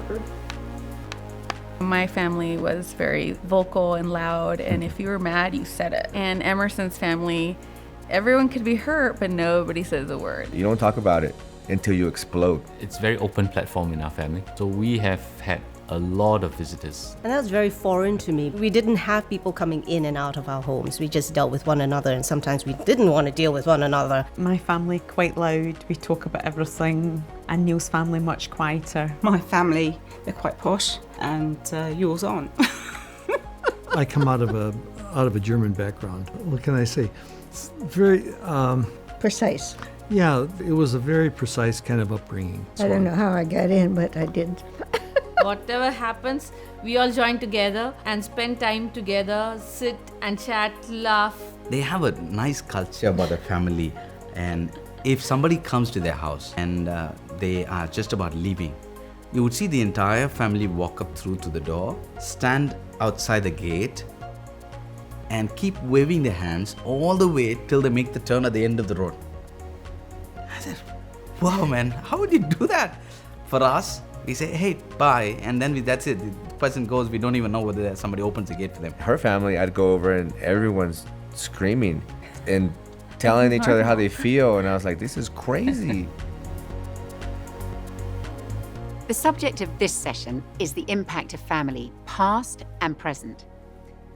record. My family was very vocal and loud, and if you were mad, you said it. And Emerson's family, everyone could be hurt, but nobody says a word. You don't talk about it until you explode. It's a very open platform in our family, so we have had a lot of visitors. And that was very foreign to me. We didn't have people coming in and out of our homes. We just dealt with one another, and sometimes we didn't want to deal with one another. My family quite loud, we talk about everything, and Neil's family much quieter. My family, they're quite posh, and yours aren't. I come out of a German background. What can I say? It's very precise. Yeah, it was a very precise kind of upbringing. I don't know how I got in, but I did. Whatever happens, we all join together and spend time together, sit and chat, laugh. They have a nice culture about their family, and if somebody comes to their house and they are just about leaving, you would see the entire family walk up through to the door, stand outside the gate, and keep waving their hands all the way till they make the turn at the end of the road. I said, wow man, how would you do that? For us, we say, hey, bye, and then that's it. The person goes, we don't even know whether somebody opens the gate for them. Her family, I'd go over and everyone's screaming and telling each other how they feel, and I was like, this is crazy. The subject of this session is the impact of family, past and present.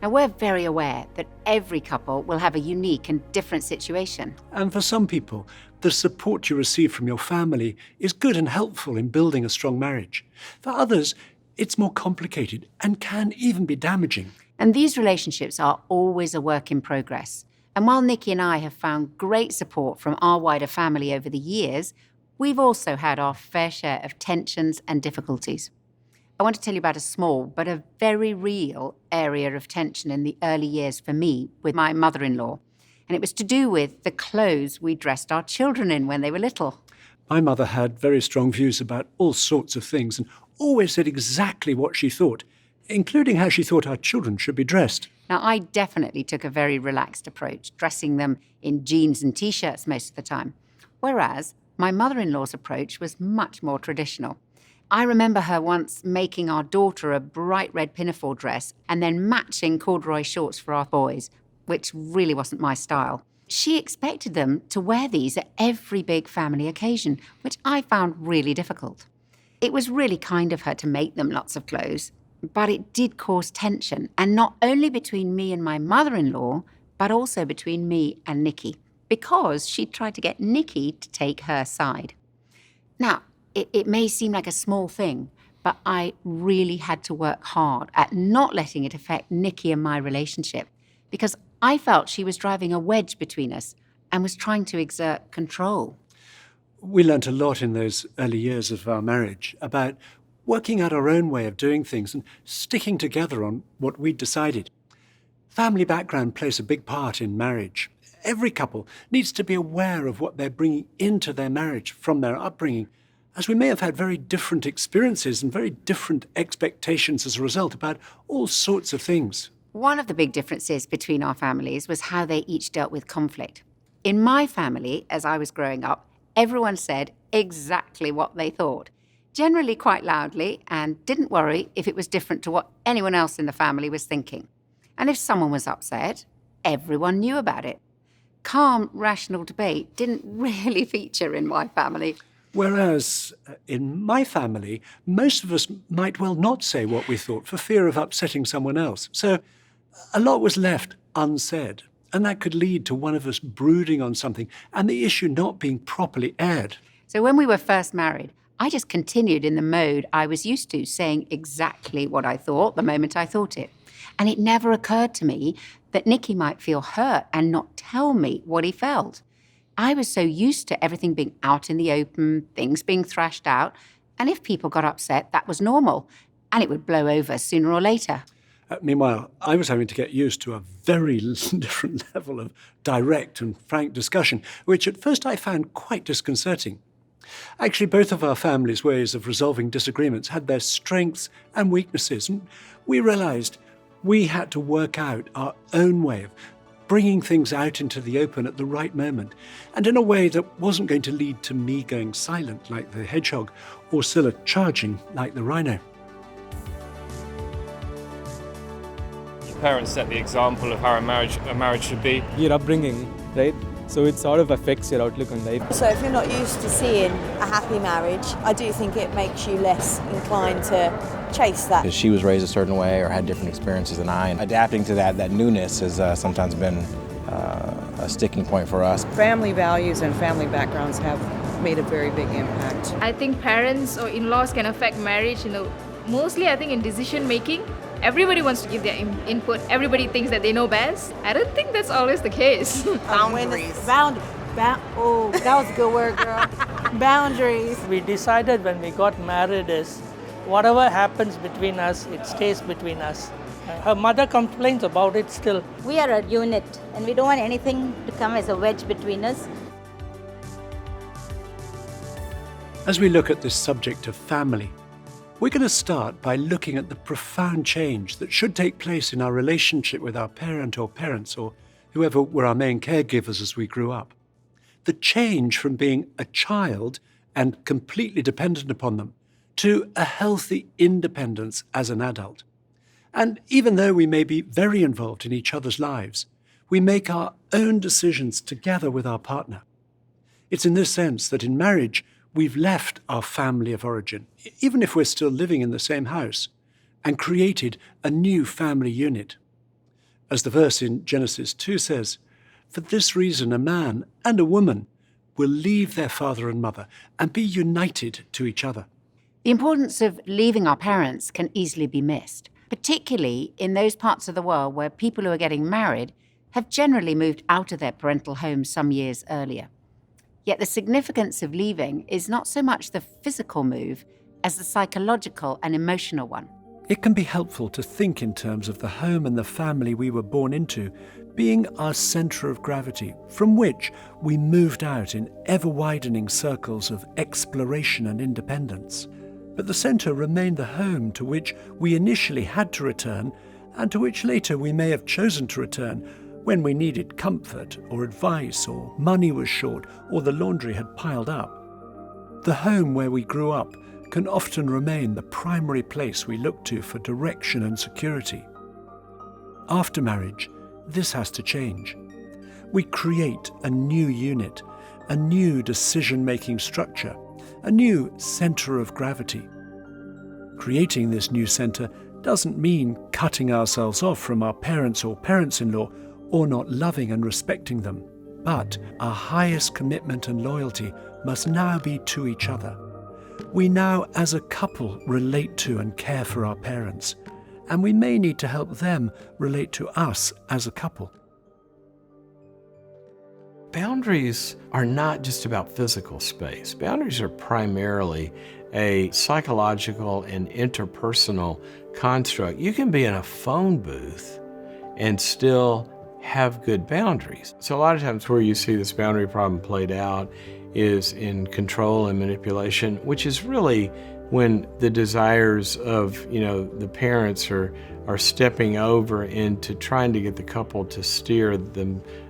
Now, we're very aware that every couple will have a unique and different situation. And for some people, the support you receive from your family is good and helpful in building a strong marriage. For others, it's more complicated and can even be damaging. And these relationships are always a work in progress. And while Nikki and I have found great support from our wider family over the years, we've also had our fair share of tensions and difficulties. I want to tell you about a small but a very real area of tension in the early years for me with my mother-in-law. And it was to do with the clothes we dressed our children in when they were little. My mother had very strong views about all sorts of things and always said exactly what she thought, including how she thought our children should be dressed. Now, I definitely took a very relaxed approach, dressing them in jeans and T-shirts most of the time, whereas my mother-in-law's approach was much more traditional. I remember her once making our daughter a bright red pinafore dress and then matching corduroy shorts for our boys, which really wasn't my style. She expected them to wear these at every big family occasion, which I found really difficult. It was really kind of her to make them lots of clothes, but it did cause tension, and not only between me and my mother-in-law, but also between me and Nikki, because she tried to get Nikki to take her side. Now, it may seem like a small thing, but I really had to work hard at not letting it affect Nikki and my relationship, because I felt she was driving a wedge between us and was trying to exert control. We learnt a lot in those early years of our marriage about working out our own way of doing things and sticking together on what we'd decided. Family background plays a big part in marriage. Every couple needs to be aware of what they're bringing into their marriage from their upbringing, as we may have had very different experiences and very different expectations as a result about all sorts of things. One of the big differences between our families was how they each dealt with conflict. In my family, as I was growing up, everyone said exactly what they thought, generally quite loudly, and didn't worry if it was different to what anyone else in the family was thinking. And if someone was upset, everyone knew about it. Calm, rational debate didn't really feature in my family. Whereas in my family, most of us might well not say what we thought for fear of upsetting someone else. So a lot was left unsaid, and that could lead to one of us brooding on something and the issue not being properly aired. So when we were first married, I just continued in the mode I was used to, saying exactly what I thought the moment I thought it. And it never occurred to me that Nikki might feel hurt and not tell me what he felt. I was so used to everything being out in the open, things being thrashed out, and if people got upset, that was normal, and it would blow over sooner or later. Meanwhile, I was having to get used to a very different level of direct and frank discussion, which at first I found quite disconcerting. Actually, both of our families' ways of resolving disagreements had their strengths and weaknesses, and we realized we had to work out our own way of bringing things out into the open at the right moment, and in a way that wasn't going to lead to me going silent like the hedgehog or Scylla charging like the rhino. Parents set the example of how a marriage should be. Your upbringing, right? So it sort of affects your outlook on life. So if you're not used to seeing a happy marriage, I do think it makes you less inclined to chase that. Because she was raised a certain way or had different experiences than I, and adapting to that newness has sometimes been a sticking point for us. Family values and family backgrounds have made a very big impact. I think parents or in-laws can affect marriage, mostly I think in decision making. Everybody wants to give their input. Everybody thinks that they know best. I don't think that's always the case. Boundaries. Oh, that was a good word, girl. Boundaries. We decided when we got married is whatever happens between us, it stays between us. Her mother complains about it still. We are a unit and we don't want anything to come as a wedge between us. As we look at this subject of family, we're going to start by looking at the profound change that should take place in our relationship with our parent or parents or whoever were our main caregivers as we grew up. The change from being a child and completely dependent upon them to a healthy independence as an adult. And even though we may be very involved in each other's lives, we make our own decisions together with our partner. It's in this sense that in marriage, we've left our family of origin, even if we're still living in the same house, and created a new family unit. As the verse in Genesis 2 says, "For this reason a man and a woman will leave their father and mother and be united to each other." The importance of leaving our parents can easily be missed, particularly in those parts of the world where people who are getting married have generally moved out of their parental homes some years earlier. Yet the significance of leaving is not so much the physical move as the psychological and emotional one. It can be helpful to think in terms of the home and the family we were born into being our centre of gravity, from which we moved out in ever-widening circles of exploration and independence. But the centre remained the home to which we initially had to return and to which later we may have chosen to return when we needed comfort or advice or money was short or the laundry had piled up. The home where we grew up can often remain the primary place we look to for direction and security. After marriage, this has to change. We create a new unit, a new decision-making structure, a new centre of gravity. Creating this new centre doesn't mean cutting ourselves off from our parents or parents-in-law or not loving and respecting them. But our highest commitment and loyalty must now be to each other. We now, as a couple, relate to and care for our parents, and we may need to help them relate to us as a couple. Boundaries are not just about physical space. Boundaries are primarily a psychological and interpersonal construct. You can be in a phone booth and still have good boundaries. So a lot of times where you see this boundary problem played out is in control and manipulation, which is really when the desires of, the parents are stepping over into trying to get the couple to steer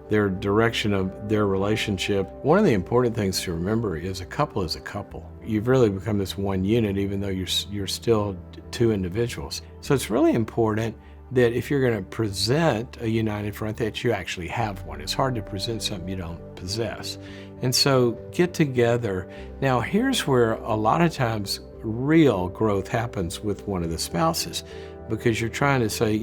their direction of their relationship. One of the important things to remember is a couple is a couple. You've really become this one unit, even though you're still two individuals. So it's really important that if you're going to present a united front, that you actually have one. It's hard to present something you don't possess. And so get together. Now, here's where a lot of times real growth happens with one of the spouses, because you're trying to say,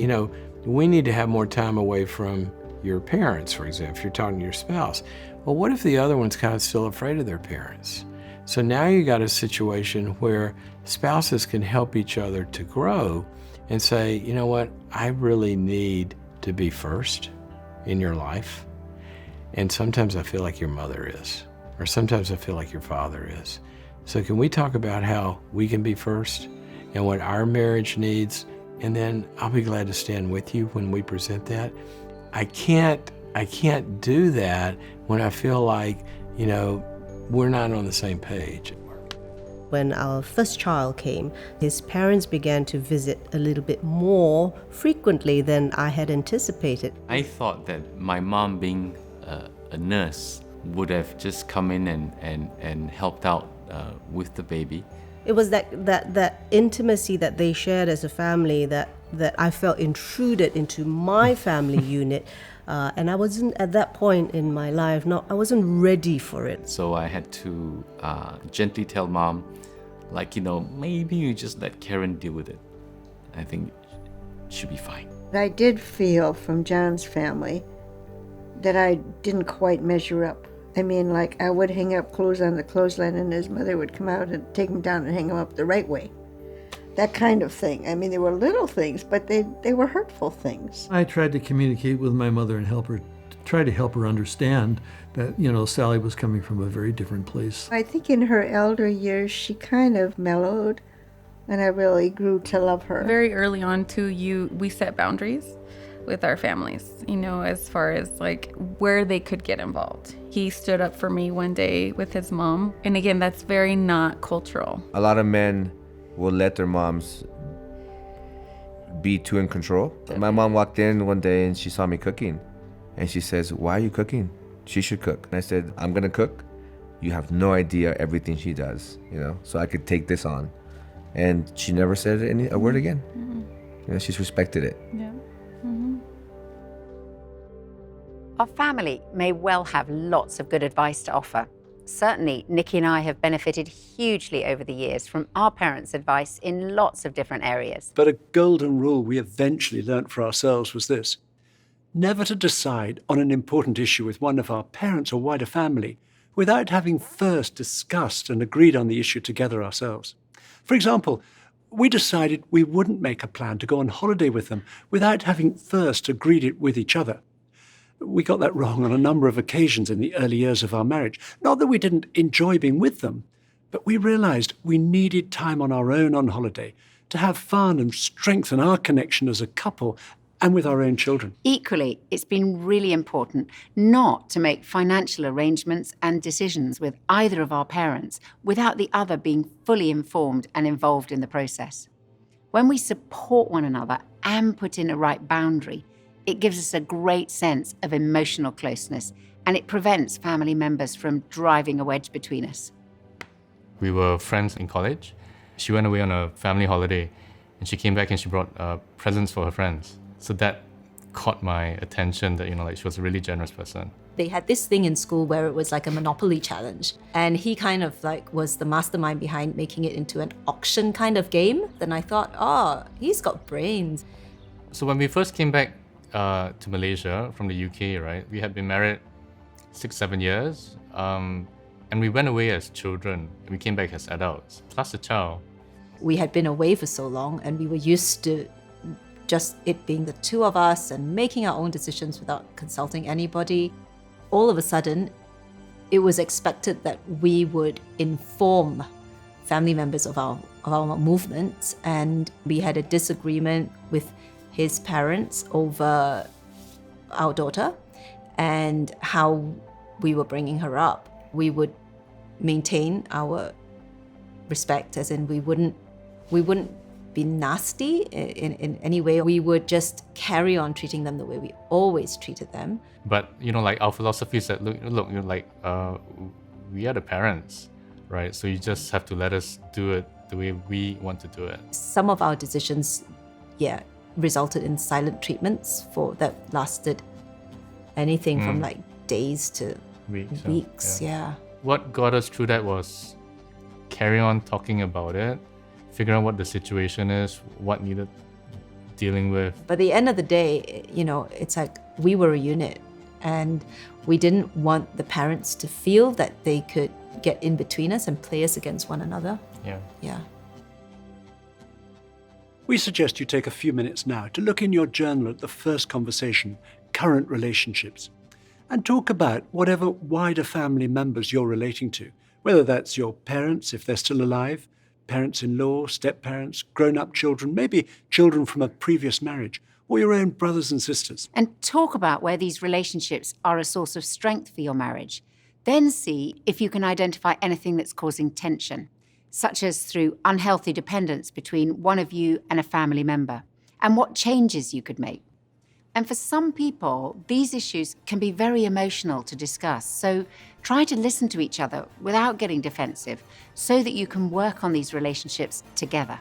we need to have more time away from your parents, for example, if you're talking to your spouse. Well, what if the other one's kind of still afraid of their parents? So now you got a situation where spouses can help each other to grow and say, you know what, I really need to be first in your life. And sometimes I feel like your mother is, or sometimes I feel like your father is. So can we talk about how we can be first and what our marriage needs? And then I'll be glad to stand with you when we present that. I can't do that when I feel like, we're not on the same page. When our first child came, his parents began to visit a little bit more frequently than I had anticipated. I thought that my mom, being a nurse, would have just come in and helped out with the baby. It was that intimacy that they shared as a family that I felt intruded into my family unit. And I wasn't, at that point in my life, I wasn't ready for it. So I had to gently tell Mom, like, maybe you just let Karen deal with it. I think it should be fine. I did feel from John's family that I didn't quite measure up. I mean, like, I would hang up clothes on the clothesline and his mother would come out and take them down and hang them up the right way. That kind of thing. I mean, they were little things, but they were hurtful things. I tried to communicate with my mother and try to help her understand that, Sally was coming from a very different place. I think in her elder years, she kind of mellowed, and I really grew to love her. Very early on, too, we set boundaries with our families, as far as like where they could get involved. He stood up for me one day with his mom. And again, that's very not cultural. A lot of men will let their moms be too in control. My mom walked in one day and she saw me cooking. And she says, "Why are you cooking? She should cook." And I said, "I'm gonna cook. You have no idea everything she does, so I could take this on." And she never said a word again. Mm-hmm. She's respected it. Yeah. Mm-hmm. Our family may well have lots of good advice to offer. Certainly, Nikki and I have benefited hugely over the years from our parents' advice in lots of different areas. But a golden rule we eventually learnt for ourselves was this: never to decide on an important issue with one of our parents or wider family without having first discussed and agreed on the issue together ourselves. For example, we decided we wouldn't make a plan to go on holiday with them without having first agreed it with each other. We got that wrong on a number of occasions in the early years of our marriage. Not that we didn't enjoy being with them, but we realized we needed time on our own on holiday to have fun and strengthen our connection as a couple and with our own children. Equally, it's been really important not to make financial arrangements and decisions with either of our parents without the other being fully informed and involved in the process. When we support one another and put in a right boundary, it gives us a great sense of emotional closeness, and it prevents family members from driving a wedge between us. We were friends in college. She went away on a family holiday, and she came back and she brought presents for her friends. So that caught my attention that, she was a really generous person. They had this thing in school where it was like a Monopoly challenge. And he kind of was the mastermind behind making it into an auction kind of game. Then I thought, he's got brains. So when we first came back to Malaysia from the UK, right, we had been married 6-7 years. And we went away as children. And we came back as adults, plus a child. We had been away for so long and we were used to just it being the two of us and making our own decisions without consulting anybody. All of a sudden, it was expected that we would inform family members of our movements, and we had a disagreement with his parents over our daughter and how we were bringing her up. We would maintain our respect, as in we wouldn't be nasty in any way. We would just carry on treating them the way we always treated them. But, our philosophy is that, look, we are the parents, right? So you just have to let us do it the way we want to do it. Some of our decisions, resulted in silent treatments that lasted anything from days to weeks. What got us through that was carry on talking about it, figure out what the situation is, what needed dealing with. But at the end of the day, it's like we were a unit, and we didn't want the parents to feel that they could get in between us and play us against one another. Yeah. We suggest you take a few minutes now to look in your journal at the first conversation, current relationships, and talk about whatever wider family members you're relating to, whether that's your parents, if they're still alive, parents-in-law, step-parents, grown-up children, maybe children from a previous marriage, or your own brothers and sisters. And talk about where these relationships are a source of strength for your marriage. Then see if you can identify anything that's causing tension. such as through unhealthy dependence between one of you and a family member, and what changes you could make. And for some people, these issues can be very emotional to discuss. So try to listen to each other without getting defensive so that you can work on these relationships together.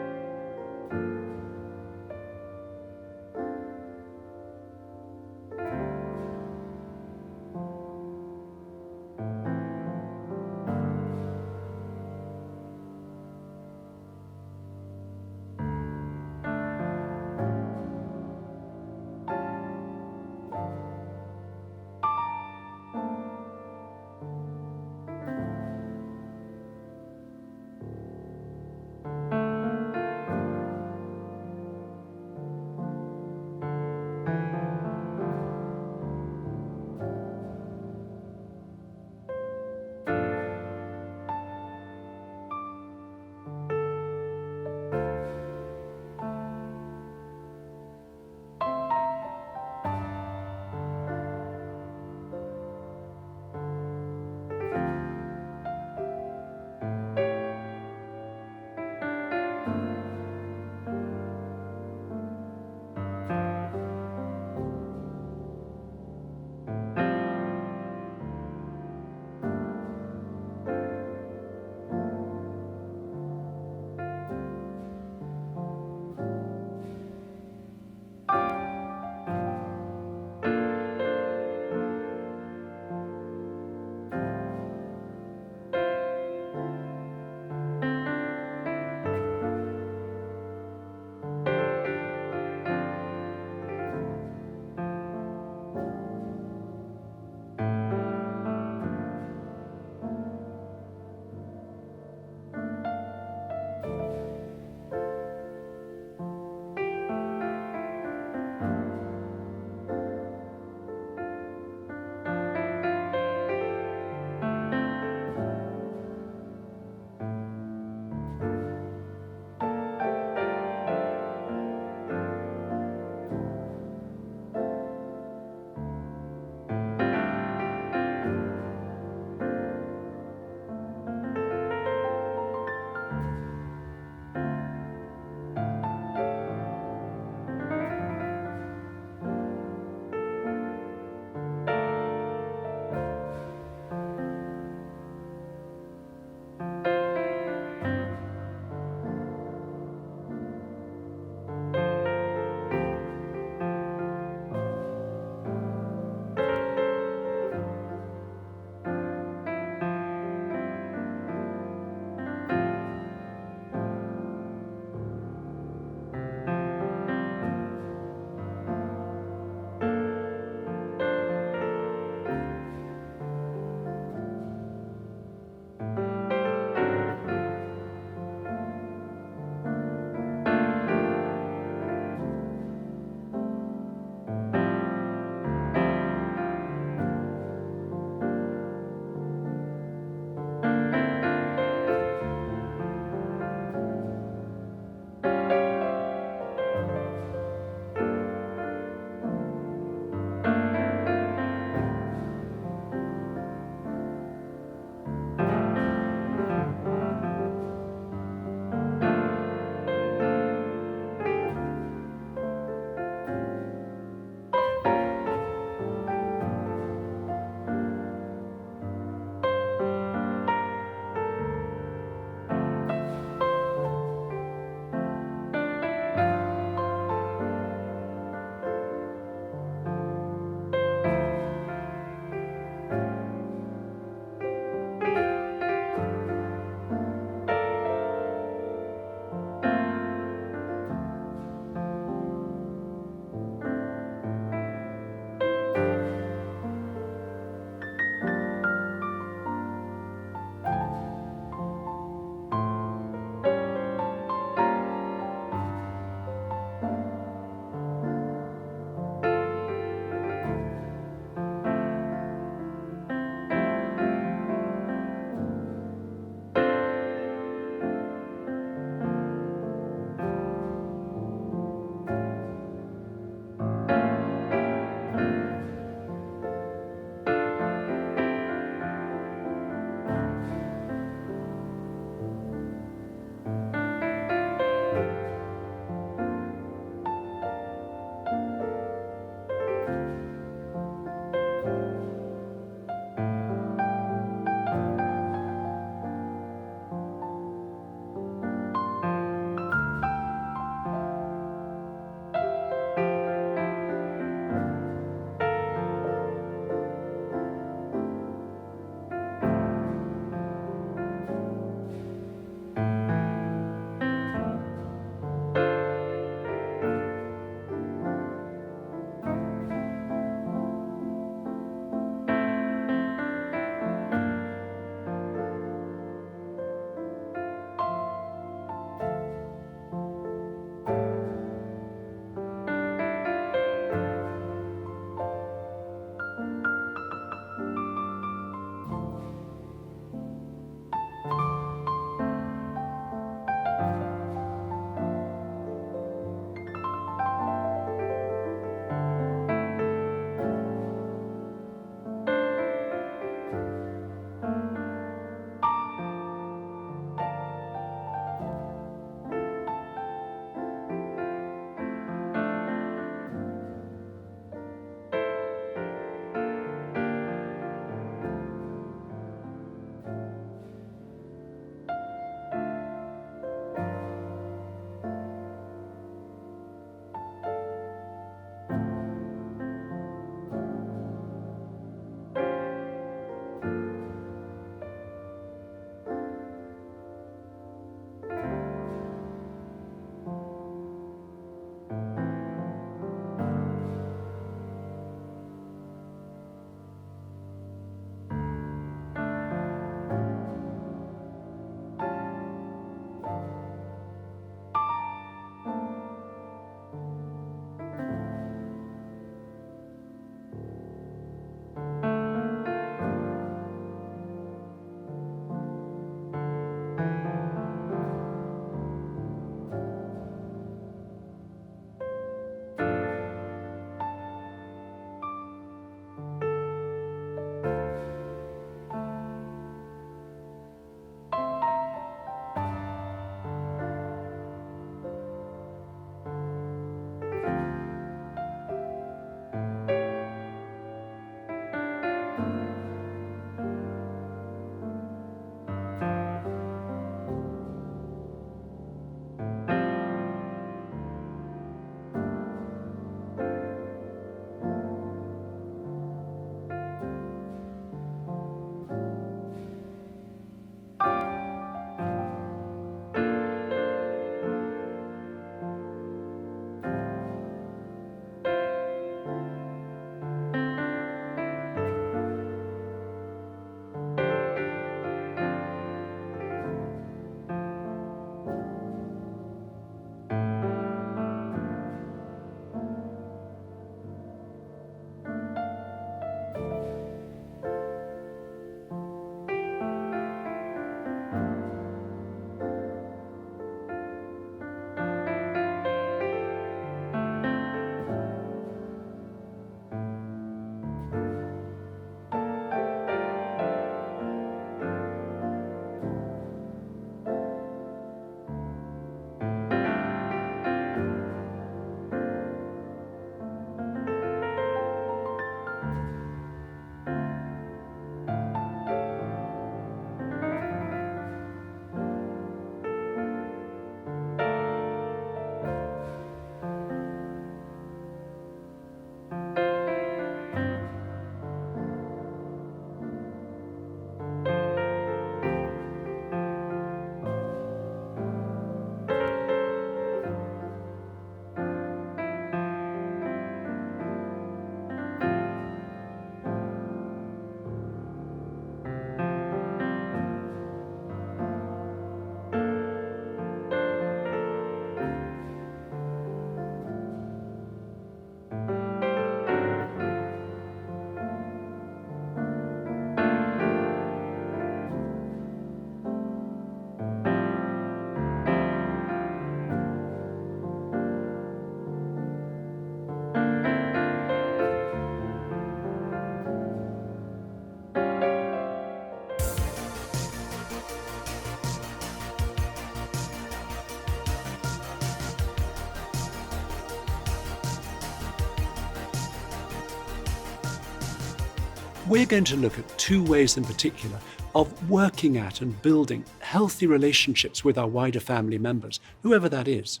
We're going to look at two ways in particular of working at and building healthy relationships with our wider family members, whoever that is.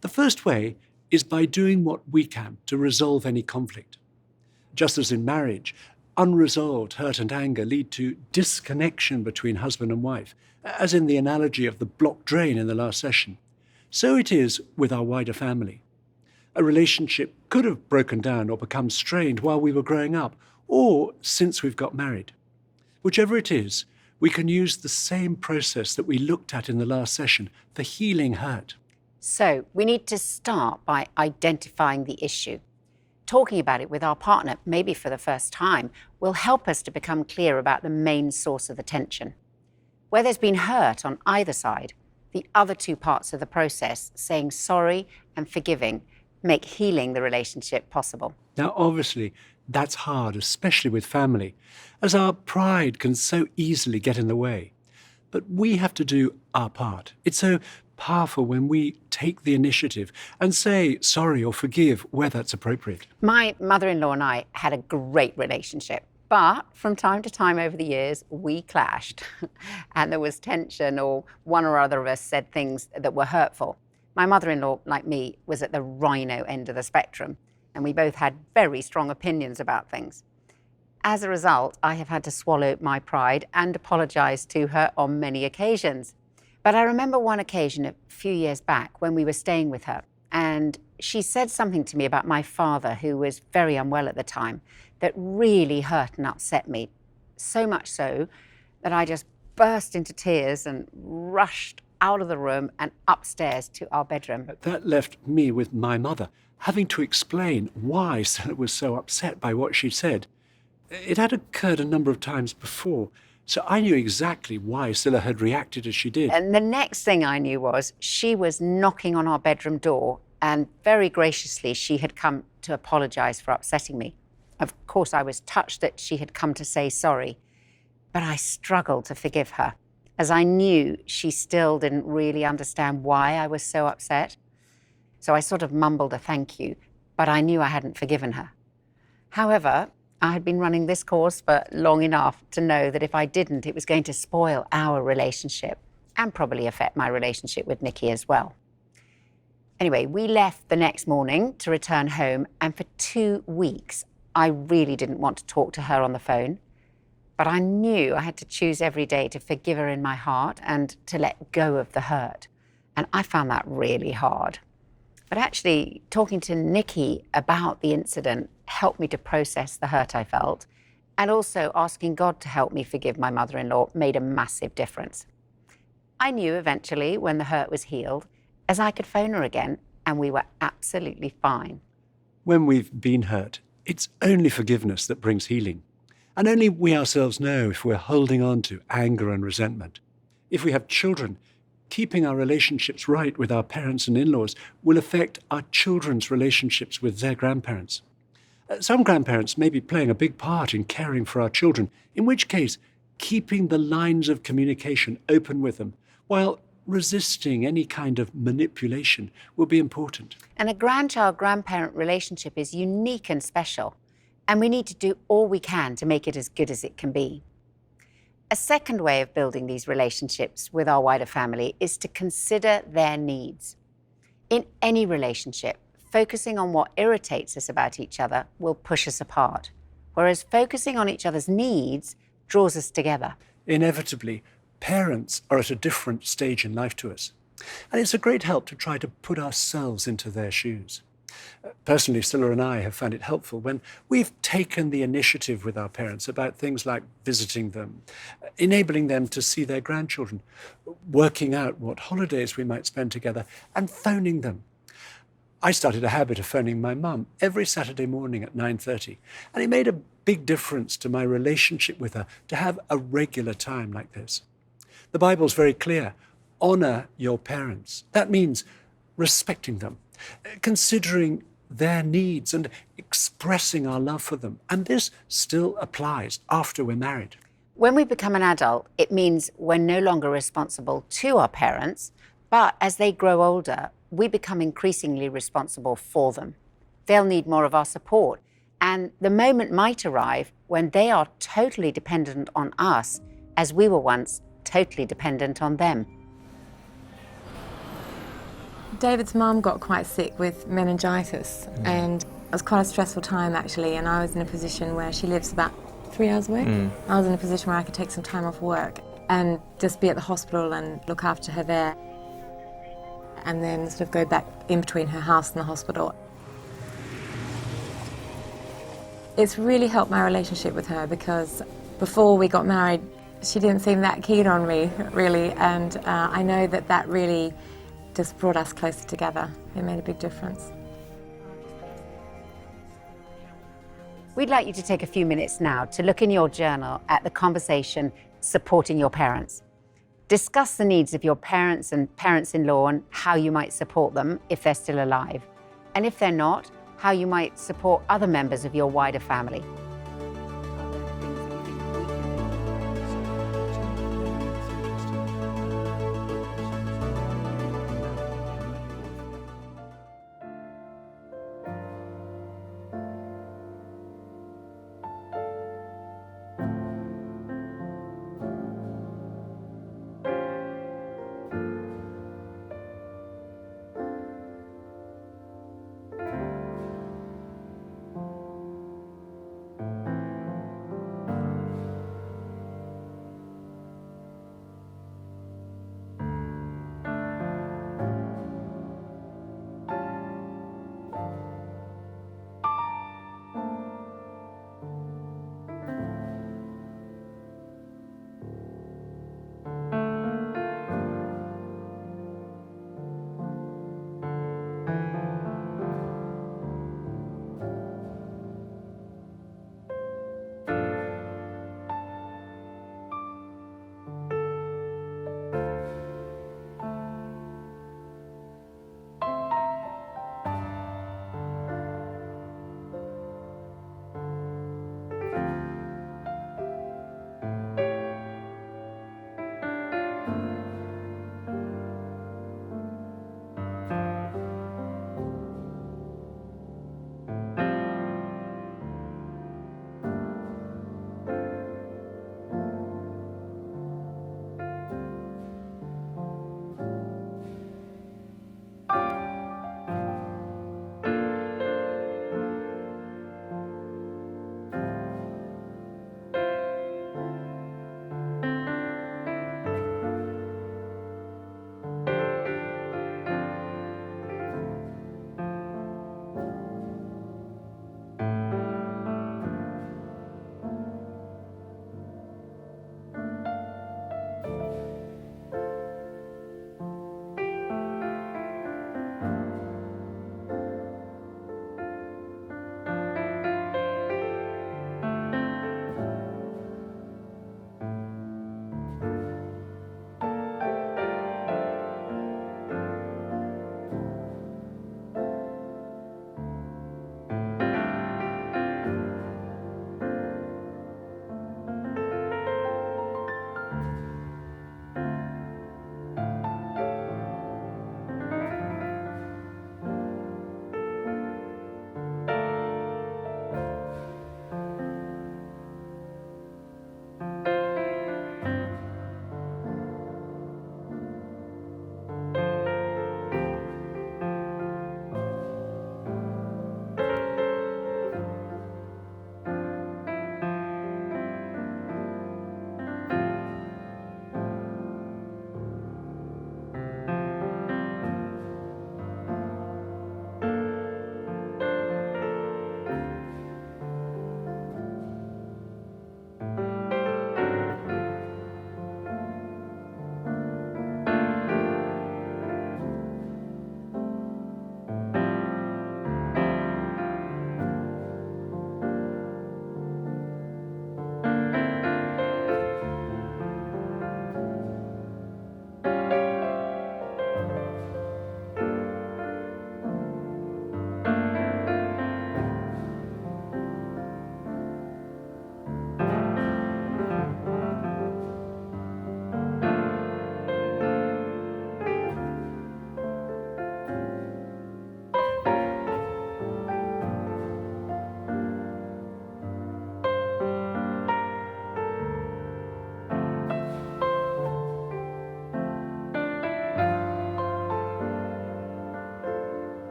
The first way is by doing what we can to resolve any conflict. Just as in marriage, unresolved hurt and anger lead to disconnection between husband and wife, as in the analogy of the blocked drain in the last session. So it is with our wider family. A relationship could have broken down or become strained while we were growing up, or since we've got married. Whichever it is, we can use the same process that we looked at in the last session for healing hurt. So we need to start by identifying the issue. Talking about it with our partner, maybe for the first time, will help us to become clear about the main source of the tension. Where there's been hurt on either side, the other two parts of the process, saying sorry and forgiving, make healing the relationship possible. Now, obviously, that's hard, especially with family, as our pride can so easily get in the way. But we have to do our part. It's so powerful when we take the initiative and say sorry or forgive where that's appropriate. My mother-in-law and I had a great relationship, but from time to time over the years, we clashed and there was tension, or one or other of us said things that were hurtful. My mother-in-law, like me, was at the rhino end of the spectrum, and we both had very strong opinions about things. As a result, I have had to swallow my pride and apologize to her on many occasions. But I remember one occasion a few years back when we were staying with her, and she said something to me about my father, who was very unwell at the time, that really hurt and upset me. So much so that I just burst into tears and rushed out of the room and upstairs to our bedroom. That left me with my mother, having to explain why Stella was so upset by what she said. It had occurred a number of times before, so I knew exactly why Stella had reacted as she did. And the next thing I knew was she was knocking on our bedroom door, and very graciously she had come to apologize for upsetting me. Of course, I was touched that she had come to say sorry, but I struggled to forgive her, as I knew she still didn't really understand why I was so upset. So I sort of mumbled a thank you, but I knew I hadn't forgiven her. However, I had been running this course for long enough to know that if I didn't, it was going to spoil our relationship and probably affect my relationship with Nikki as well. Anyway, we left the next morning to return home, and for 2 weeks, I really didn't want to talk to her on the phone, but I knew I had to choose every day to forgive her in my heart and to let go of the hurt. And I found that really hard. But actually, talking to Nikki about the incident helped me to process the hurt I felt, and also asking God to help me forgive my mother-in-law made a massive difference. I knew eventually, when the hurt was healed, as I could phone her again, and we were absolutely fine. When we've been hurt, it's only forgiveness that brings healing. And only we ourselves know if we're holding on to anger and resentment. If we have children, keeping our relationships right with our parents and in-laws will affect our children's relationships with their grandparents. Some grandparents may be playing a big part in caring for our children, in which case, keeping the lines of communication open with them, while resisting any kind of manipulation, will be important. And a grandchild-grandparent relationship is unique and special, and we need to do all we can to make it as good as it can be. A second way of building these relationships with our wider family is to consider their needs. In any relationship, focusing on what irritates us about each other will push us apart, whereas focusing on each other's needs draws us together. Inevitably, parents are at a different stage in life to us, and it's a great help to try to put ourselves into their shoes. Personally, Stella and I have found it helpful when we've taken the initiative with our parents about things like visiting them, enabling them to see their grandchildren, working out what holidays we might spend together, and phoning them. I started a habit of phoning my mum every Saturday morning at 9:30, and it made a big difference to my relationship with her to have a regular time like this. The Bible's very clear. Honor your parents. That means respecting them, considering their needs and expressing our love for them. And this still applies after we're married. When we become an adult, it means we're no longer responsible to our parents, but as they grow older, we become increasingly responsible for them. They'll need more of our support, And the moment might arrive when they are totally dependent on us, as we were once totally dependent on them. David's mum got quite sick with meningitis, and it was quite a stressful time actually, and I was in a position where she lives about 3 hours away. I was in a position where I could take some time off work and just be at the hospital and look after her there, and then sort of go back in between her house and the hospital. It's really helped my relationship with her, because before we got married, she didn't seem that keen on me, really, and I know that that really just brought us closer together. It made a big difference. We'd like you to take a few minutes now to look in your journal at the conversation supporting your parents. Discuss the needs of your parents and parents-in-law and how you might support them if they're still alive. And if they're not, how you might support other members of your wider family.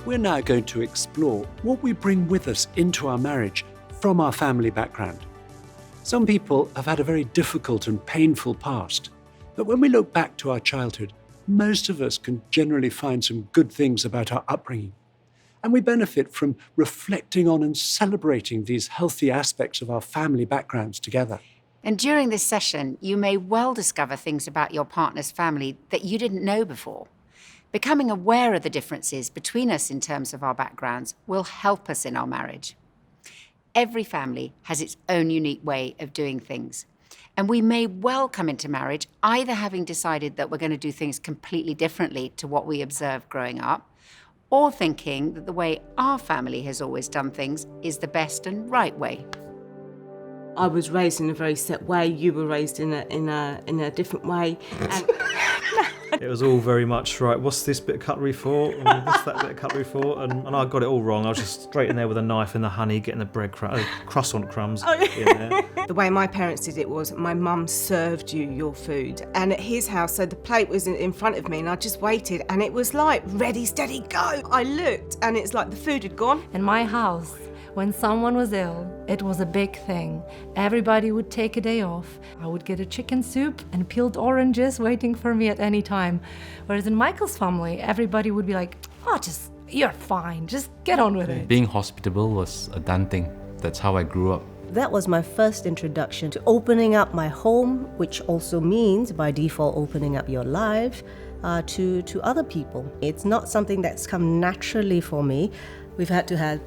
We're now going to explore what we bring with us into our marriage from our family background. Some people have had a very difficult and painful past, but when we look back to our childhood, most of us can generally find some good things about our upbringing. And we benefit from reflecting on and celebrating these healthy aspects of our family backgrounds together. And during this session, you may well discover things about your partner's family that you didn't know before. Becoming aware of the differences between us in terms of our backgrounds will help us in our marriage. Every family has its own unique way of doing things. And we may well come into marriage either having decided that we're going to do things completely differently to what we observed growing up, or thinking that the way our family has always done things is the best and right way. I was raised in a very set way. You were raised in a different way. And it was all very much, right, what's this bit of cutlery for? And what's that bit of cutlery for? And I got it all wrong. I was just straight in there with a knife and the honey, getting the bread croissant crumbs in there. The way my parents did it was my mum served you your food. And at his house, so the plate was in front of me and I just waited and it was like, ready, steady, go. I looked and it's like the food had gone. In my house, when someone was ill, it was a big thing. Everybody would take a day off. I would get a chicken soup and peeled oranges waiting for me at any time. Whereas in Michael's family, everybody would be like, oh, you're fine, just get on with it. Being hospitable was a done thing. That's how I grew up. That was my first introduction to opening up my home, which also means, by default, opening up your life to other people. It's not something that's come naturally for me. We've had to have,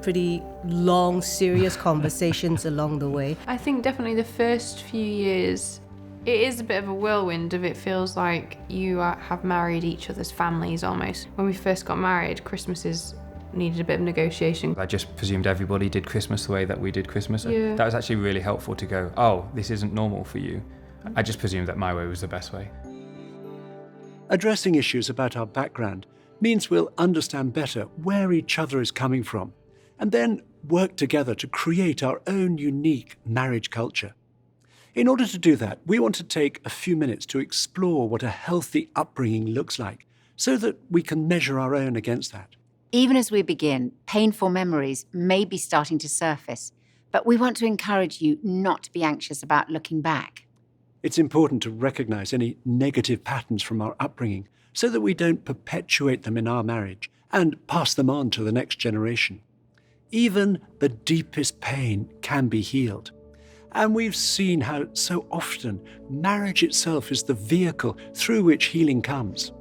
pretty long, serious conversations along the way. I think definitely the first few years, it is a bit of a whirlwind of it feels like you have married each other's families almost. When we first got married, Christmases needed a bit of negotiation. I just presumed everybody did Christmas the way that we did Christmas. Yeah. That was actually really helpful to go, oh, this isn't normal for you. I just presumed that my way was the best way. Addressing issues about our background means we'll understand better where each other is coming from, and then work together to create our own unique marriage culture. In order to do that, we want to take a few minutes to explore what a healthy upbringing looks like, so that we can measure our own against that. Even as we begin, painful memories may be starting to surface, but we want to encourage you not to be anxious about looking back. It's important to recognize any negative patterns from our upbringing so that we don't perpetuate them in our marriage and pass them on to the next generation. Even the deepest pain can be healed. And we've seen how so often marriage itself is the vehicle through which healing comes.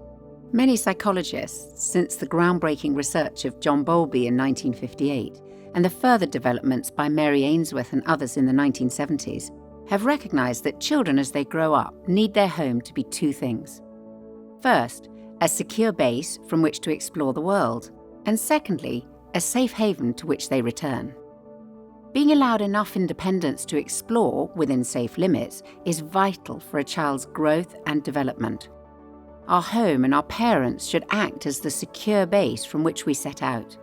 Many psychologists, since the groundbreaking research of John Bowlby in 1958 and the further developments by Mary Ainsworth and others in the 1970s, have recognized that children as they grow up need their home to be two things. First, a secure base from which to explore the world, and secondly, a safe haven to which they return. Being allowed enough independence to explore within safe limits is vital for a child's growth and development. Our home and our parents should act as the secure base from which we set out.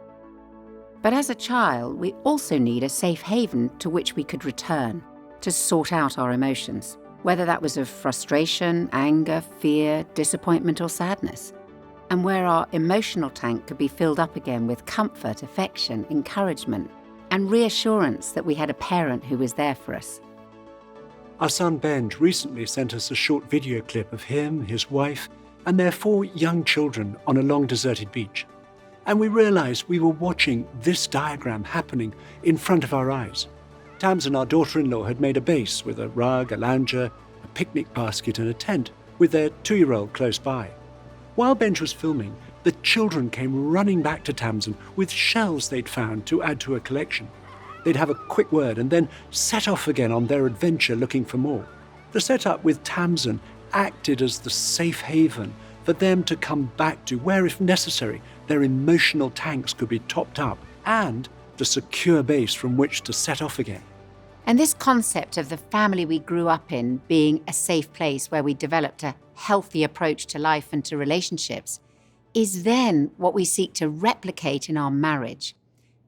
But as a child, we also need a safe haven to which we could return, to sort out our emotions, whether that was of frustration, anger, fear, disappointment, or sadness, and where our emotional tank could be filled up again with comfort, affection, encouragement, and reassurance that we had a parent who was there for us. Our son Benj recently sent us a short video clip of him, his wife, and their 4 young children on a long deserted beach. And we realized we were watching this diagram happening in front of our eyes. Tamsin, our daughter-in-law, had made a base with a rug, a lounger, a picnic basket and a tent, with their 2-year-old close by. While Benj was filming, the children came running back to Tamsin with shells they'd found to add to a collection. They'd have a quick word and then set off again on their adventure looking for more. The setup with Tamsin acted as the safe haven for them to come back to, where, if necessary, their emotional tanks could be topped up, and the secure base from which to set off again. And this concept of the family we grew up in being a safe place where we developed a healthy approach to life and to relationships is then what we seek to replicate in our marriage.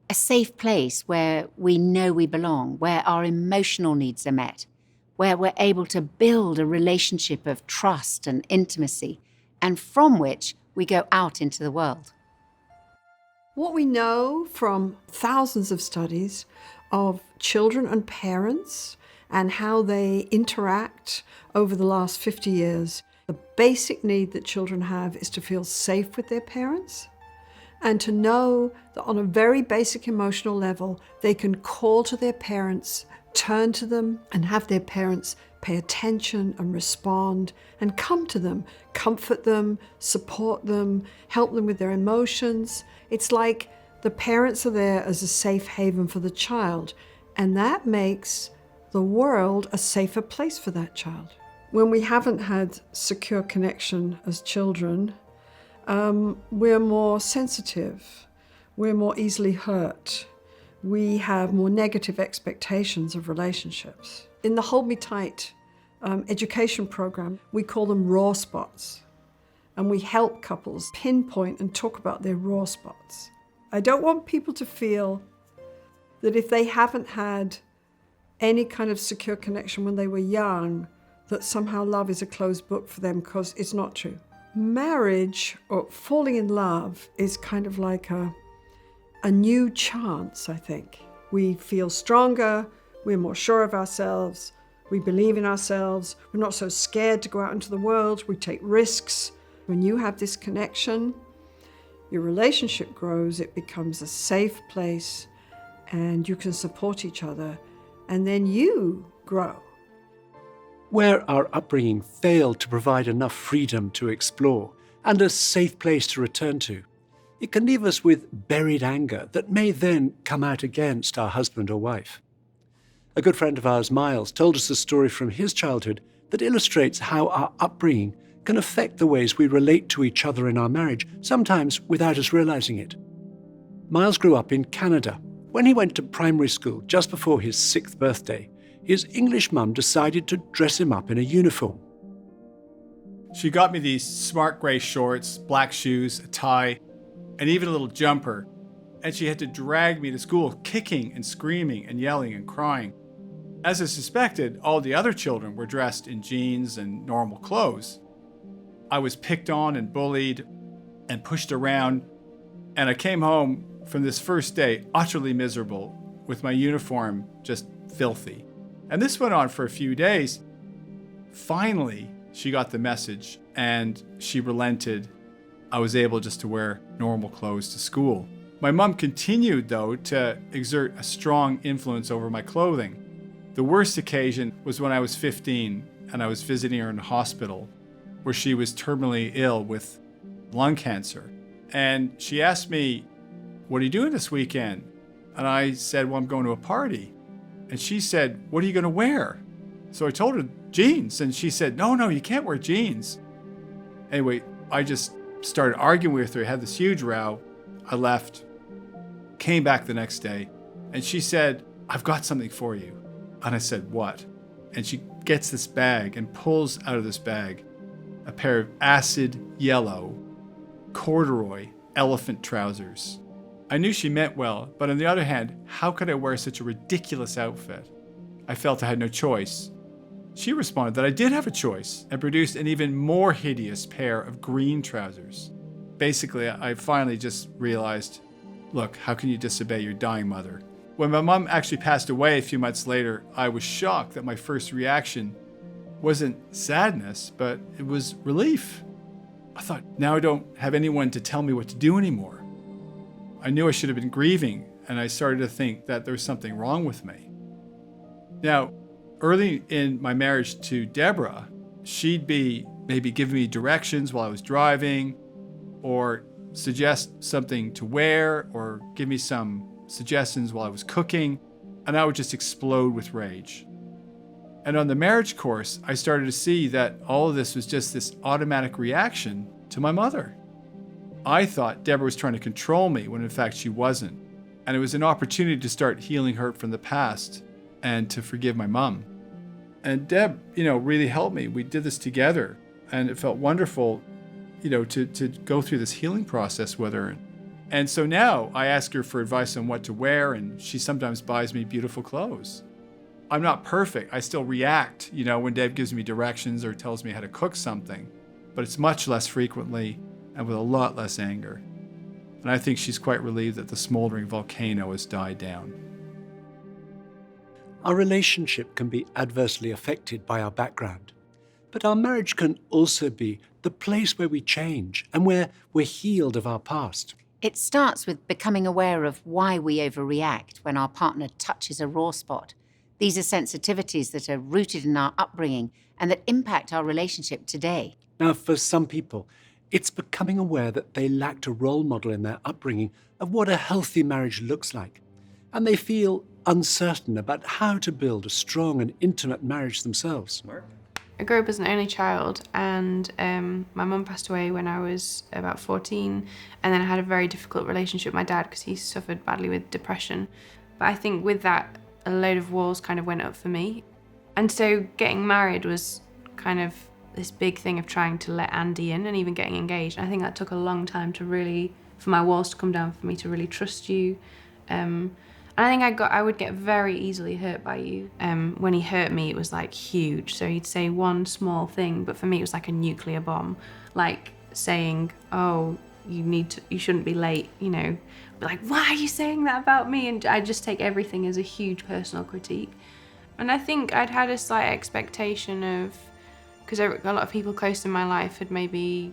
A safe place where we know we belong, where our emotional needs are met, where we're able to build a relationship of trust and intimacy, and from which we go out into the world. What we know from thousands of studies of children and parents and how they interact over the last 50 years, the basic need that children have is to feel safe with their parents and to know that on a very basic emotional level, they can call to their parents, turn to them, and have their parents pay attention and respond and come to them, comfort them, support them, help them with their emotions. It's like the parents are there as a safe haven for the child, and that makes the world a safer place for that child. When we haven't had secure connection as children, we're more sensitive, we're more easily hurt, we have more negative expectations of relationships. In the Hold Me Tight education program, we call them raw spots, and we help couples pinpoint and talk about their raw spots. I don't want people to feel that if they haven't had any kind of secure connection when they were young, that somehow love is a closed book for them, because it's not true. Marriage or falling in love is kind of like a new chance, I think. We feel stronger, we're more sure of ourselves, we believe in ourselves, we're not so scared to go out into the world, we take risks. When you have this connection, your relationship grows, it becomes a safe place, and you can support each other, and then you grow. Where our upbringing failed to provide enough freedom to explore and a safe place to return to, it can leave us with buried anger that may then come out against our husband or wife. A good friend of ours, Miles, told us a story from his childhood that illustrates how our upbringing can affect the ways we relate to each other in our marriage, sometimes without us realizing it. Miles grew up in Canada. When he went to primary school just before his 6th birthday, his English mum decided to dress him up in a uniform. She got me these smart gray shorts, black shoes, a tie, and even a little jumper. And she had to drag me to school, kicking and screaming and yelling and crying. As I suspected, all the other children were dressed in jeans and normal clothes. I was picked on and bullied and pushed around, and I came home from this first day utterly miserable, with my uniform just filthy. And this went on for a few days. Finally, she got the message and she relented. I was able just to wear normal clothes to school. My mom continued, though, to exert a strong influence over my clothing. The worst occasion was when I was 15 and I was visiting her in a hospital where she was terminally ill with lung cancer. And she asked me, "What are you doing this weekend?" And I said, "Well, I'm going to a party." And she said, "What are you going to wear?" So I told her jeans, and she said, No, you can't wear jeans. Anyway, I just started arguing with her, had this huge row. I left, came back the next day, and she said, "I've got something for you." And I said, "What?" And she gets this bag and pulls out of this bag a pair of acid yellow corduroy elephant trousers. I knew she meant well, but on the other hand, how could I wear such a ridiculous outfit? I felt I had no choice. She responded that I did have a choice and produced an even more hideous pair of green trousers. Basically, I finally just realized, look, how can you disobey your dying mother? When my mom actually passed away a few months later, I was shocked that my first reaction wasn't sadness, but it was relief. I thought, now I don't have anyone to tell me what to do anymore. I knew I should have been grieving, and I started to think that there was something wrong with me. Now, early in my marriage to Deborah, she'd be maybe giving me directions while I was driving, or suggest something to wear, or give me some suggestions while I was cooking, and I would just explode with rage. And on the marriage course, I started to see that all of this was just this automatic reaction to my mother. I thought Deborah was trying to control me when in fact she wasn't. And it was an opportunity to start healing hurt from the past and to forgive my mom. And Deb, really helped me. We did this together, and it felt wonderful, to go through this healing process with her. And so now I ask her for advice on what to wear, and she sometimes buys me beautiful clothes. I'm not perfect. I still react, when Deb gives me directions or tells me how to cook something, but it's much less frequently and with a lot less anger. And I think she's quite relieved that the smoldering volcano has died down. Our relationship can be adversely affected by our background, but our marriage can also be the place where we change and where we're healed of our past. It starts with becoming aware of why we overreact when our partner touches a raw spot. These are sensitivities that are rooted in our upbringing and that impact our relationship today. Now, for some people, it's becoming aware that they lacked a role model in their upbringing of what a healthy marriage looks like, and they feel uncertain about how to build a strong and intimate marriage themselves. I grew up as an only child, and my mum passed away when I was about 14, and then I had a very difficult relationship with my dad because he suffered badly with depression. But I think with that, a load of walls kind of went up for me. And so getting married was kind of this big thing of trying to let Andy in and even getting engaged. And I think that took a long time to really, for my walls to come down, for me to really trust you. And I think I would get very easily hurt by you. When he hurt me, it was like huge. So he'd say one small thing, but for me it was like a nuclear bomb. Like saying, oh, you shouldn't be late, you know. Be like, why are you saying that about me? And I just take everything as a huge personal critique. And I think I'd had a slight expectation of, because a lot of people close in my life had maybe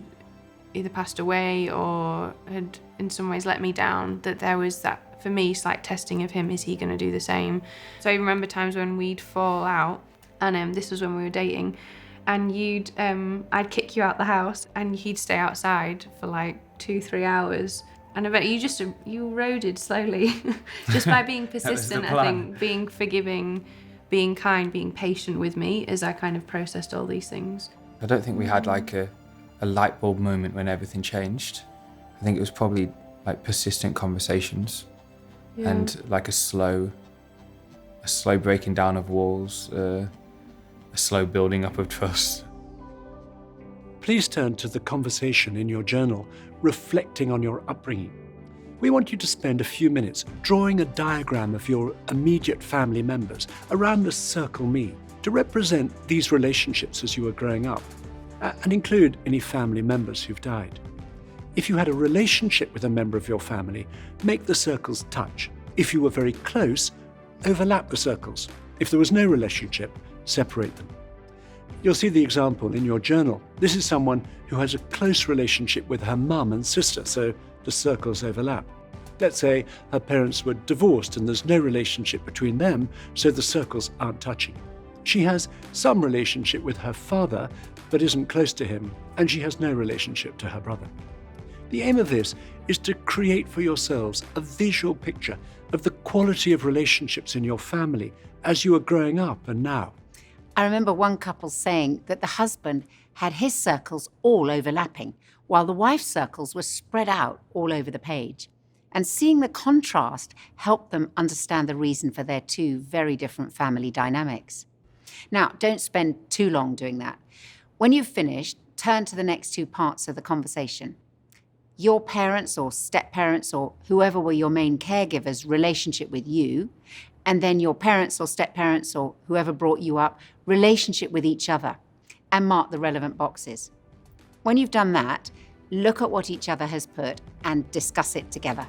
either passed away or had in some ways let me down, that there was that, for me, slight testing of him. Is he going to do the same? So I remember times when we'd fall out, and this was when we were dating, and I'd kick you out the house and he'd stay outside for like 2-3 hours. And I bet you eroded slowly just by being persistent. I think being forgiving, being kind, being patient with me as I kind of processed all these things. I don't think we had like a light bulb moment when everything changed. I think it was probably like persistent conversations and like a slow breaking down of walls, a slow building up of trust. Please turn to the conversation in your journal, reflecting on your upbringing. We want you to spend a few minutes drawing a diagram of your immediate family members around the circle me to represent these relationships as you were growing up, and include any family members who've died. If you had a relationship with a member of your family, make the circles touch. If you were very close, overlap the circles. If there was no relationship, separate them. You'll see the example in your journal. This is someone who has a close relationship with her mum and sister, so the circles overlap. Let's say her parents were divorced and there's no relationship between them, so the circles aren't touching. She has some relationship with her father, but isn't close to him, and she has no relationship to her brother. The aim of this is to create for yourselves a visual picture of the quality of relationships in your family as you are growing up and now. I remember one couple saying that the husband had his circles all overlapping, while the wife's circles were spread out all over the page. And seeing the contrast helped them understand the reason for their two very different family dynamics. Now, don't spend too long doing that. When you've finished, turn to the next two parts of the conversation. Your parents or step-parents or whoever were your main caregivers' relationship with you, and then your parents or step-parents or whoever brought you up, relationship with each other, and mark the relevant boxes. When you've done that, look at what each other has put and discuss it together.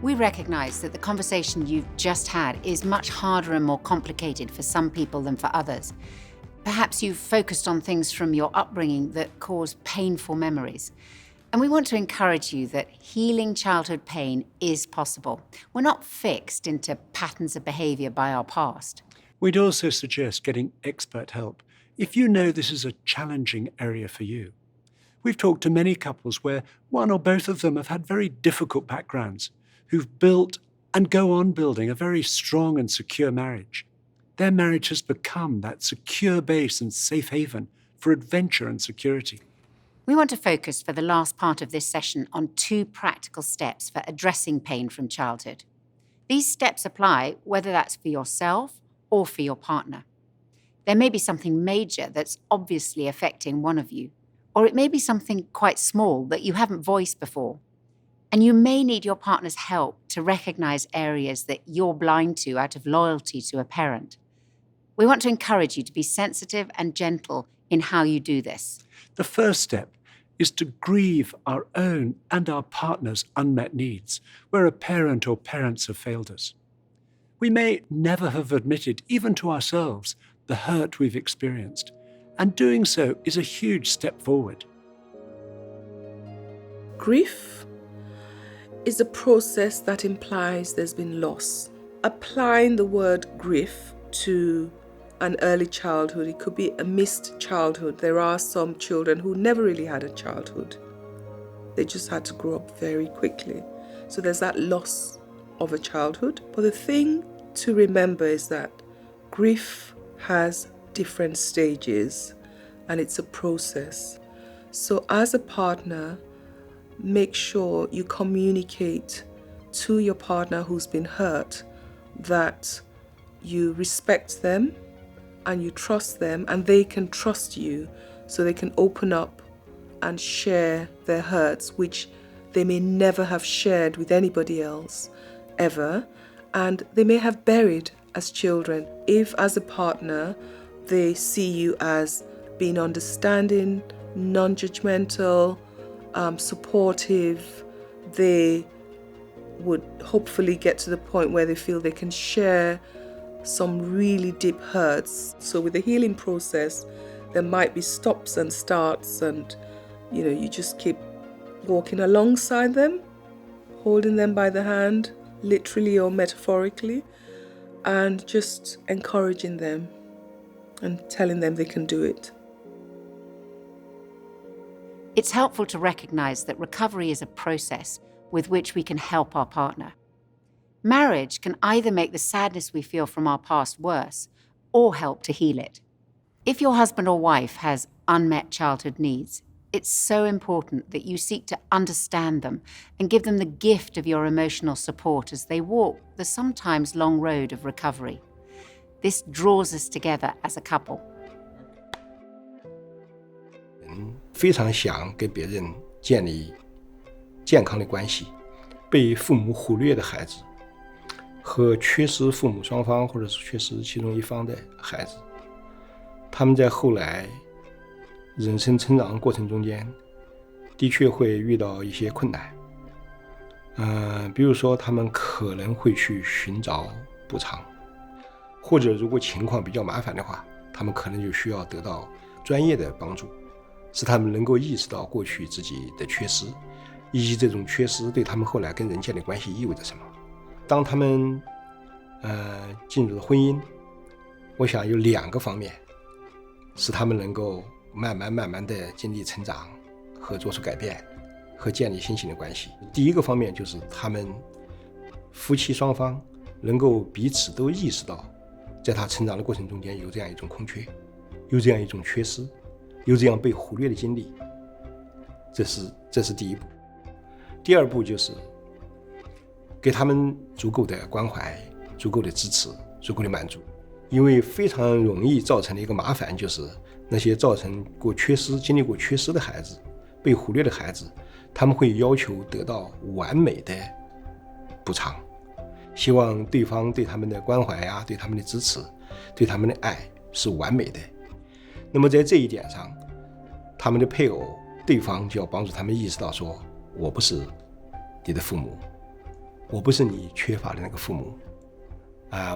We recognise that the conversation you've just had is much harder and more complicated for some people than for others. Perhaps you've focused on things from your upbringing that cause painful memories. And we want to encourage you that healing childhood pain is possible. We're not fixed into patterns of behaviour by our past. We'd also suggest getting expert help if you know this is a challenging area for you. We've talked to many couples where one or both of them have had very difficult backgrounds, who've built and go on building a very strong and secure marriage. Their marriage has become that secure base and safe haven for adventure and security. We want to focus for the last part of this session on 2 practical steps for addressing pain from childhood. These steps apply whether that's for yourself or for your partner. There may be something major that's obviously affecting one of you, or it may be something quite small that you haven't voiced before. And you may need your partner's help to recognize areas that you're blind to out of loyalty to a parent. We want to encourage you to be sensitive and gentle in how you do this. The first step is to grieve our own and our partner's unmet needs, where a parent or parents have failed us. We may never have admitted, even to ourselves, the hurt we've experienced, and doing so is a huge step forward. Grief is a process that implies there's been loss. Applying the word grief to an early childhood, it could be a missed childhood. There are some children who never really had a childhood. They just had to grow up very quickly. So there's that loss of a childhood. But the thing to remember is that grief has different stages and it's a process. So as a partner, make sure you communicate to your partner who's been hurt that you respect them and you trust them and they can trust you, so they can open up and share their hurts, which they may never have shared with anybody else ever, and they may have buried as children. If as a partner they see you as being understanding, non-judgmental, supportive, they would hopefully get to the point where they feel they can share some really deep hurts. So with the healing process, there might be stops and starts, and you just keep walking alongside them, holding them by the hand, literally or metaphorically, and just encouraging them and telling them they can do it. It's helpful to recognize that recovery is a process with which we can help our partner. Marriage can either make the sadness we feel from our past worse or help to heal it. If your husband or wife has unmet childhood needs, it's so important that you seek to understand them and give them the gift of your emotional support as they walk the sometimes long road of recovery. This draws us together as a couple. 非常想跟别人建立健康的关系，被父母忽略的孩子和缺失父母双方或者是缺失其中一方的孩子，他们在后来人生成长过程中间的确会遇到一些困难，比如说他们可能会去寻找补偿，或者如果情况比较麻烦的话，他们可能就需要得到专业的帮助，使他们能够意识到过去自己的缺失，以及这种缺失对他们后来跟人建立关系意味着什么。当他们进入了婚姻，我想有2个方面使他们能够慢慢的经历成长和做出改变和建立新型的关系。第一个方面就是他们夫妻双方能够彼此都意识到在他成长的过程中间有这样一种空缺，有这样一种缺失，有这样被忽略的经历，这是第一步。第2步就是给他们足够的关怀，足够的支持，足够的满足。因为非常容易造成的一个麻烦就是那些造成过缺失、经历过缺失的孩子，被忽略的孩子，他们会要求得到完美的补偿，希望对方对他们的关怀啊，对他们的支持，对他们的爱是完美的。那么在这一点上，他们的配偶对方就要帮助他们意识到说，我不是你的父母，我不是你缺乏的那个父母，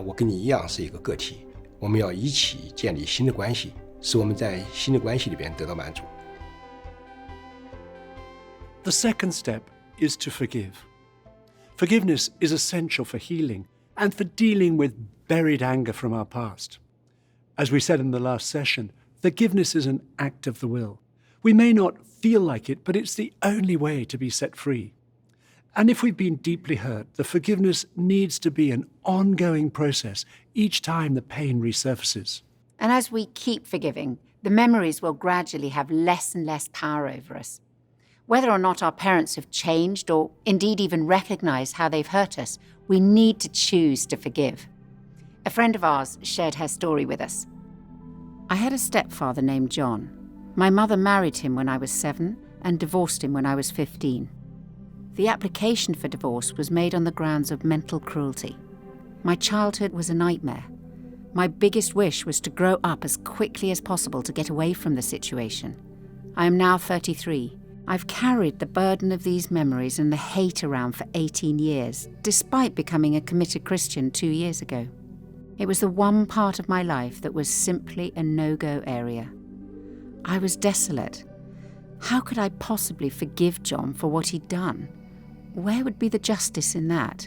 我跟你一样是一个个体，我们要一起建立新的关系，使我们在新的关系里边得到满足。The second step is to forgive. Forgiveness is essential for healing and for dealing with buried anger from our past. As we said in the last session, forgiveness is an act of the will. We may not feel like it, but it's the only way to be set free. And if we've been deeply hurt, the forgiveness needs to be an ongoing process each time the pain resurfaces. And as we keep forgiving, the memories will gradually have less and less power over us. Whether or not our parents have changed or indeed even recognize how they've hurt us, we need to choose to forgive. A friend of ours shared her story with us. I had a stepfather named John. My mother married him when I was 7 and divorced him when I was 15. The application for divorce was made on the grounds of mental cruelty. My childhood was a nightmare. My biggest wish was to grow up as quickly as possible to get away from the situation. I am now 33. I've carried the burden of these memories and the hate around for 18 years, despite becoming a committed Christian 2 years ago. It was the one part of my life that was simply a no-go area. I was desolate. How could I possibly forgive John for what he'd done? Where would be the justice in that?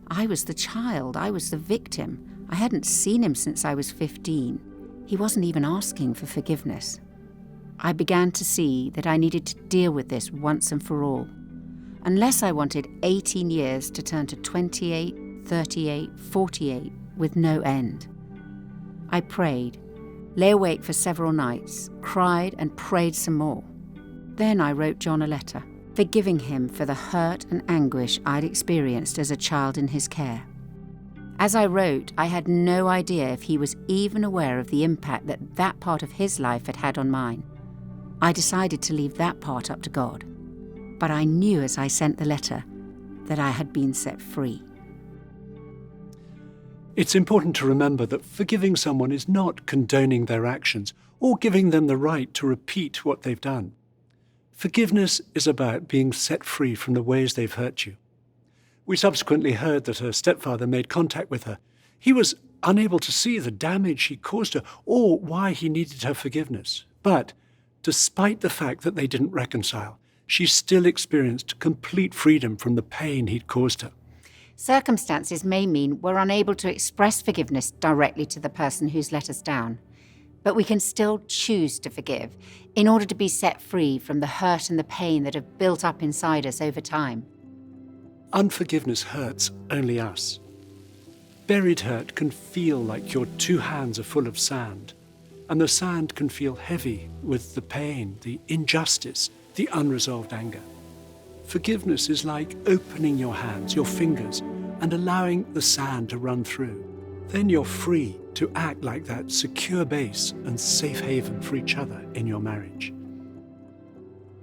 I was the child. I was the victim. I hadn't seen him since I was 15. He wasn't even asking for forgiveness. I began to see that I needed to deal with this once and for all. Unless I wanted 18 years to turn to 28, 38, 48 with no end. I prayed, lay awake for several nights, cried and prayed some more. Then I wrote John a letter, forgiving him for the hurt and anguish I'd experienced as a child in his care. As I wrote, I had no idea if he was even aware of the impact that that part of his life had had on mine. I decided to leave that part up to God. But I knew as I sent the letter that I had been set free. It's important to remember that forgiving someone is not condoning their actions or giving them the right to repeat what they've done. Forgiveness is about being set free from the ways they've hurt you. We subsequently heard that her stepfather made contact with her. He was unable to see the damage he caused her or why he needed her forgiveness. But despite the fact that they didn't reconcile, she still experienced complete freedom from the pain he'd caused her. Circumstances may mean we're unable to express forgiveness directly to the person who's let us down, but we can still choose to forgive in order to be set free from the hurt and the pain that have built up inside us over time. Unforgiveness hurts only us. Buried hurt can feel like your 2 hands are full of sand, and the sand can feel heavy with the pain, the injustice, the unresolved anger. Forgiveness is like opening your hands, your fingers, and allowing the sand to run through. Then you're free to act like that secure base and safe haven for each other in your marriage.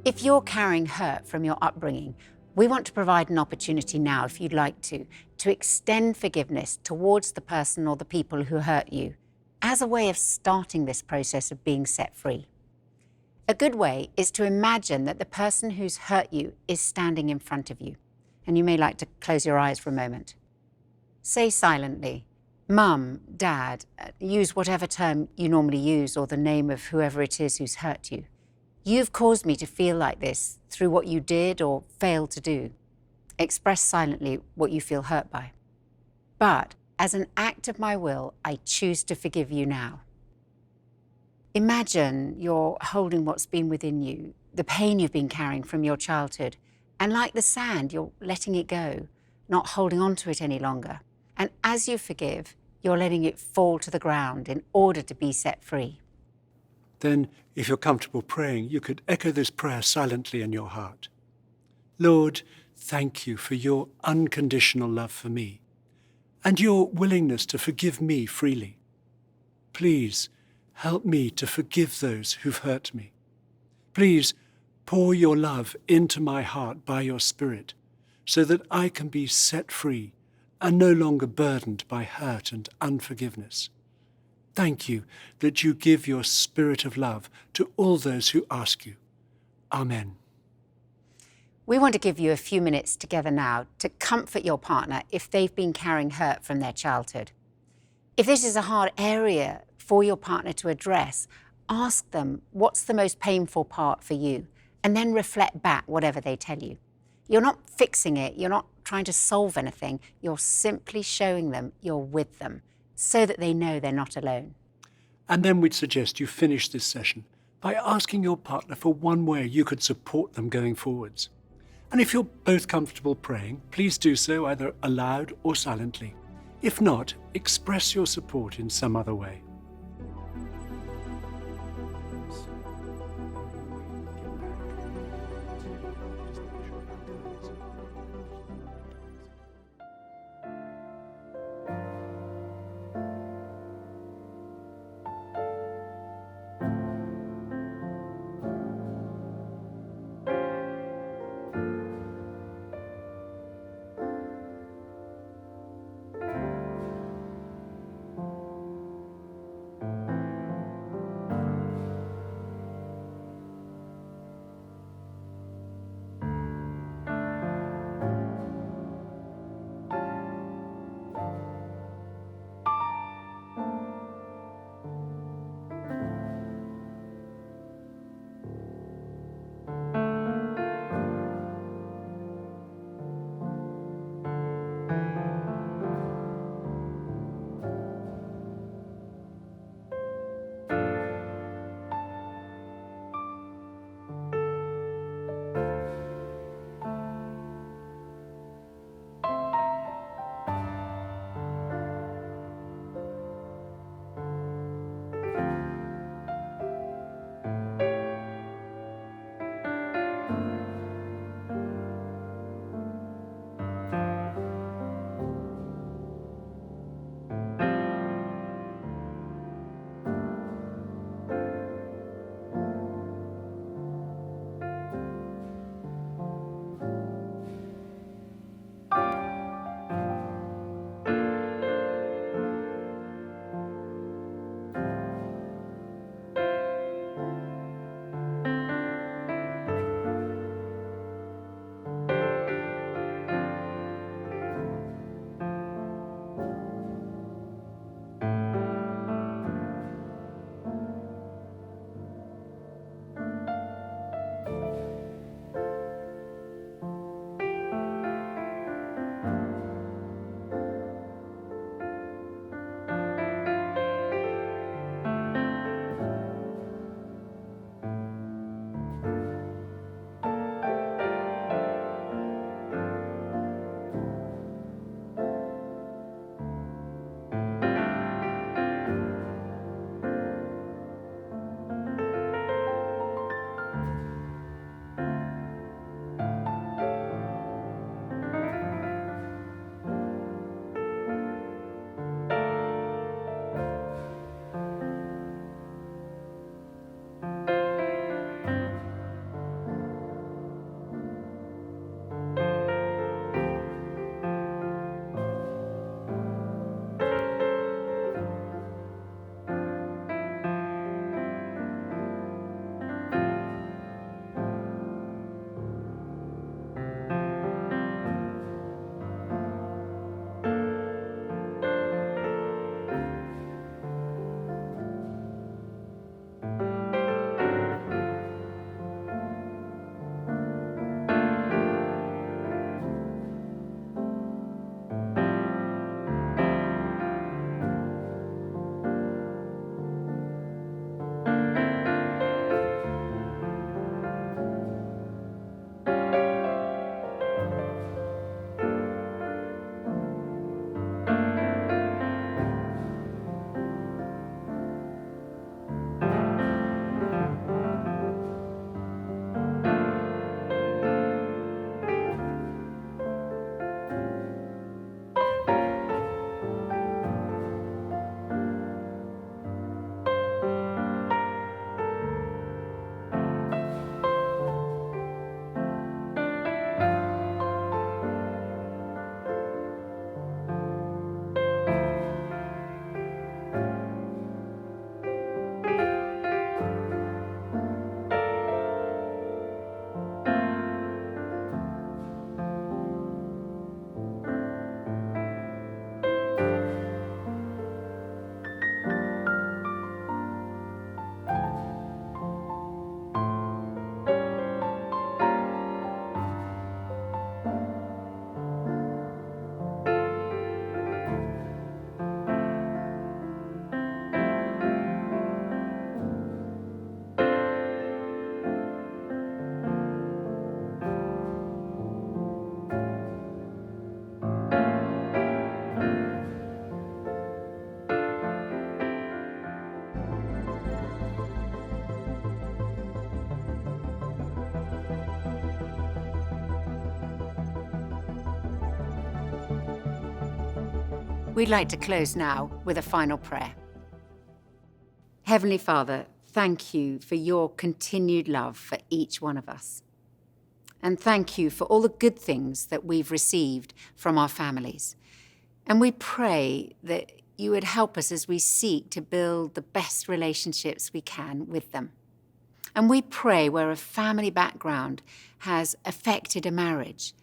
If you're carrying hurt from your upbringing, we want to provide an opportunity now, if you'd like to extend forgiveness towards the person or the people who hurt you, as a way of starting this process of being set free. A good way is to imagine that the person who's hurt you is standing in front of you, and you may like to close your eyes for a moment. Say silently, Mum, Dad, use whatever term you normally use or the name of whoever it is who's hurt you. You've caused me to feel like this through what you did or failed to do. Express silently what you feel hurt by. But as an act of my will, I choose to forgive you now. Imagine you're holding what's been within you, the pain you've been carrying from your childhood, and like the sand, you're letting it go, not holding on to it any longer. And as you forgive, you're letting it fall to the ground in order to be set free. Then, if you're comfortable praying, you could echo this prayer silently in your heart. Lord, thank you for your unconditional love for me and your willingness to forgive me freely. Please help me to forgive those who've hurt me. Please pour your love into my heart by your Spirit so that I can be set free and no longer burdened by hurt and unforgiveness. Thank you that you give your Spirit of love to all those who ask you. Amen. We want to give you a few minutes together now to comfort your partner if they've been carrying hurt from their childhood. If this is a hard area for your partner to address, ask them what's the most painful part for you, and then reflect back whatever they tell you. You're not fixing it, you're not trying to solve anything, you're simply showing them you're with them so that they know they're not alone. And then we'd suggest you finish this session by asking your partner for one way you could support them going forwards. And if you're both comfortable praying, please do so either aloud or silently. If not, express your support in some other way. We'd like to close now with a final prayer. Heavenly Father, thank you for your continued love for each one of us. And thank you for all the good things that we've received from our families. And we pray that you would help us as we seek to build the best relationships we can with them. And we pray where a family background has affected a marriage,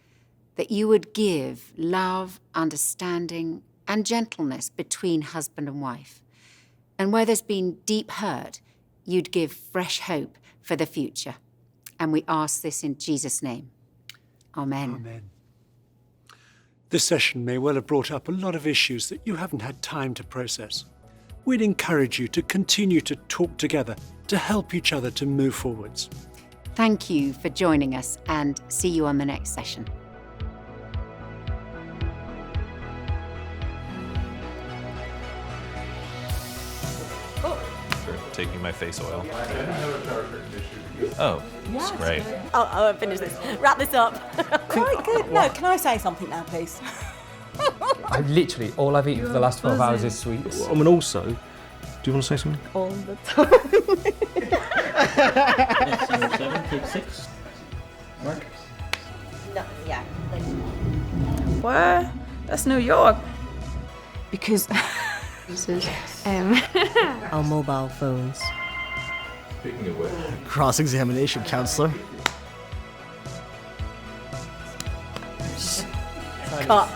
that you would give love, understanding, and gentleness between husband and wife. And where there's been deep hurt, you'd give fresh hope for the future. And we ask this in Jesus' name. Amen. Amen. This session may well have brought up a lot of issues that you haven't had time to process. We'd encourage you to continue to talk together to help each other to move forwards. Thank you for joining us, and see you on the next session. Taking my face oil. Oh, that's great. I'll finish this. Wrap this up. Quite good. No, can I say something now, please? All I've eaten for the last 12 hours is sweets. I mean, also, do you want to say something? All the time. 7, take 6. Mark? No, yeah. What? That's New York. Because Our mobile phones. Speaking of which. Cross-examination, counselor. Cut.